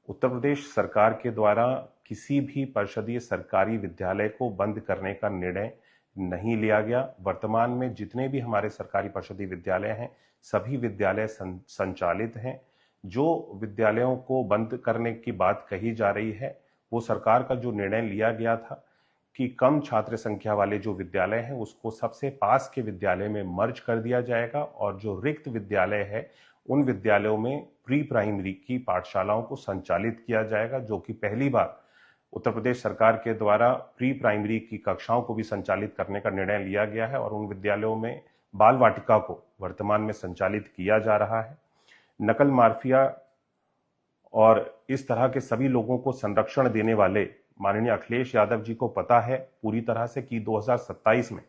उत्तर प्रदेश सरकार के द्वारा किसी भी परिषदीय सरकारी विद्यालय को बंद करने का निर्णय नहीं लिया गया। वर्तमान में जितने भी हमारे सरकारी परिषदीय विद्यालय हैं, सभी विद्यालय संचालित हैं। जो विद्यालयों को बंद करने की बात कही जा रही है, वो सरकार का जो निर्णय लिया गया था कि कम छात्र संख्या वाले जो विद्यालय हैं उसको सबसे पास के विद्यालय में मर्ज कर दिया जाएगा और जो रिक्त विद्यालय है उन विद्यालयों में प्री प्राइमरी की पाठशालाओं को संचालित किया जाएगा, जो कि पहली बार उत्तर प्रदेश सरकार के द्वारा प्री प्राइमरी की कक्षाओं को भी संचालित करने का निर्णय लिया गया है और उन विद्यालयों में बाल वाटिका को वर्तमान में संचालित किया जा रहा है। नकल माफिया और इस तरह के सभी लोगों को संरक्षण देने वाले माननीय अखिलेश यादव जी को पता है पूरी तरह से कि 2027 में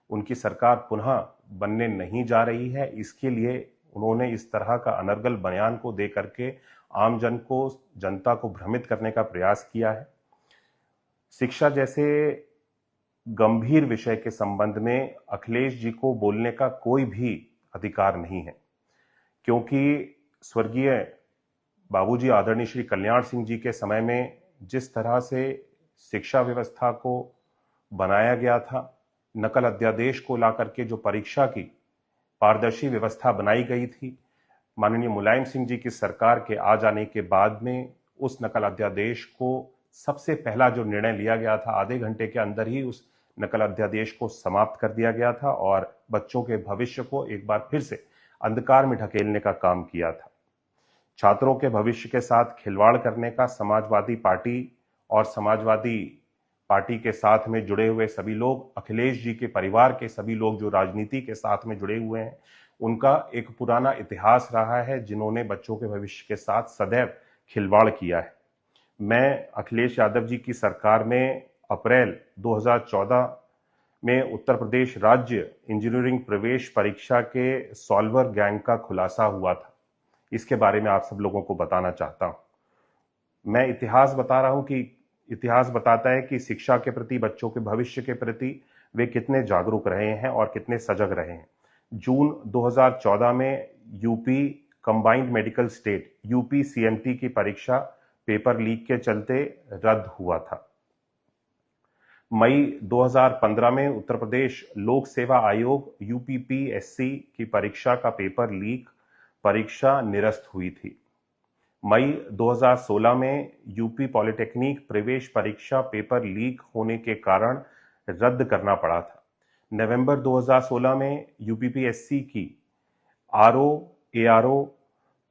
उनकी सरकार पुनः बनने नहीं जा रही है। इसके लिए उन्होंने इस तरह का अनर्गल बयान को दे करके आम जनता को भ्रमित करने का प्रयास किया है। शिक्षा जैसे गंभीर विषय के संबंध में अखिलेश जी को बोलने का कोई भी अधिकार नहीं है, क्योंकि स्वर्गीय बाबूजी आदरणीय श्री कल्याण सिंह जी के समय में जिस तरह से शिक्षा व्यवस्था को बनाया गया था, नकल अध्यादेश को लाकर के जो परीक्षा की पारदर्शी व्यवस्था बनाई गई थी, माननीय मुलायम सिंह जी की सरकार के आ जाने के बाद में उस नकल अध्यादेश को सबसे पहला जो निर्णय लिया गया था, आधे घंटे के अंदर ही उस नकल अध्यादेश को समाप्त कर दिया गया था और बच्चों के भविष्य को एक बार फिर से अंधकार में ढकेलने का काम किया था। छात्रों के भविष्य के साथ खिलवाड़ करने का समाजवादी पार्टी और समाजवादी पार्टी के साथ में जुड़े हुए सभी लोग, अखिलेश जी के परिवार के सभी लोग जो राजनीति के साथ में जुड़े हुए हैं, उनका एक पुराना इतिहास रहा है जिन्होंने बच्चों के भविष्य के साथ सदैव खिलवाड़ किया है। मैं अखिलेश यादव जी की सरकार में अप्रैल 2014 में उत्तर प्रदेश राज्य इंजीनियरिंग प्रवेश परीक्षा के सॉल्वर गैंग का खुलासा हुआ था। इसके बारे में आप सब लोगों को बताना चाहता हूं। मैं इतिहास बता रहा हूं कि इतिहास बताता है कि शिक्षा के प्रति, बच्चों के भविष्य के प्रति वे कितने जागरूक रहे हैं और कितने सजग रहे हैं। जून 2014 में UP combined medical state UP CMT की परीक्षा पेपर लीक के चलते रद्द हुआ था। मई 2015 में उत्तर प्रदेश लोक सेवा आयोग यूपीपीएससी की परीक्षा का पेपर लीक, परीक्षा निरस्त हुई थी। मई 2016 में यूपी पॉलिटेक्निक प्रवेश परीक्षा पेपर लीक होने के कारण रद्द करना पड़ा था। नवंबर 2016 में यूपीपीएससी की आरओ एआरओ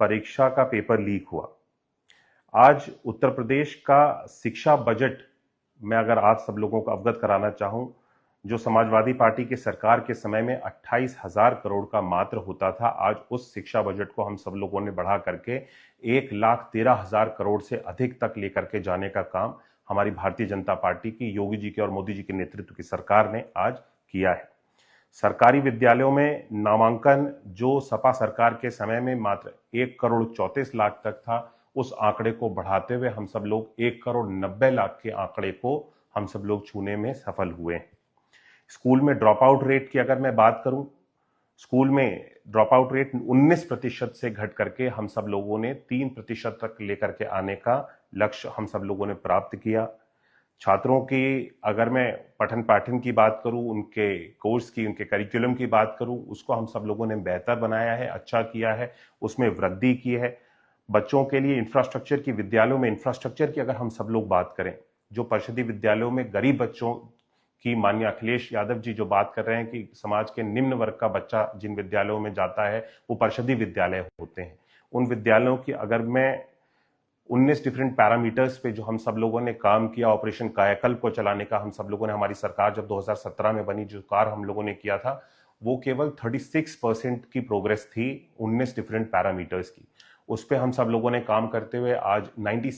परीक्षा का पेपर लीक हुआ। आज उत्तर प्रदेश का शिक्षा बजट मैं अगर आप सब लोगों को अवगत कराना चाहूं, जो समाजवादी पार्टी की सरकार के समय में 28,000 करोड़ का मात्र होता था, आज उस शिक्षा बजट को हम सब लोगों ने बढ़ा करके 1,13,000 करोड़ से अधिक तक लेकर के जाने का काम हमारी भारतीय जनता पार्टी की, योगी जी के और मोदी जी के नेतृत्व की सरकार ने आज किया है। सरकारी विद्यालयों में नामांकन जो सपा सरकार के समय में मात्र 1,34,00,000 तक था, उस आंकड़े को बढ़ाते हुए हम सब लोग 1,90,00,000 के आंकड़े को हम सब लोग छूने में सफल हुए हैं। स्कूल में ड्रॉप आउट रेट की अगर मैं बात करूं, स्कूल में ड्रॉप आउट रेट 19% से घट करके हम सब लोगों ने 3% तक लेकर के आने का लक्ष्य हम सब लोगों ने प्राप्त किया। छात्रों की अगर मैं पठन पाठन की बात करूं, उनके कोर्स की, उनके करिकुलम की बात करूं, उसको हम सब लोगों ने बेहतर बनाया है, अच्छा किया है, उसमें वृद्धि की है। बच्चों के लिए इंफ्रास्ट्रक्चर की, विद्यालयों में इंफ्रास्ट्रक्चर की अगर हम सब लोग बात करें, जो परिषदीय विद्यालयों में गरीब बच्चों की माननीय अखिलेश यादव जी जो बात कर रहे हैं कि समाज के निम्न वर्ग का बच्चा जिन विद्यालयों में जाता है वो परिषदीय विद्यालय होते हैं, उन विद्यालयों की अगर मैं 19 डिफरेंट पैरामीटर्स पे जो हम सब लोगों ने काम किया, ऑपरेशन कायाकल्प को चलाने का हम सब लोगों ने, हमारी सरकार जब 2017 में बनी, जो कार्य हम लोगों ने किया था वो केवल 36% की प्रोग्रेस थी 19 डिफरेंट पैरामीटर्स की। उस पर हम सब लोगों ने काम करते हुए आज 90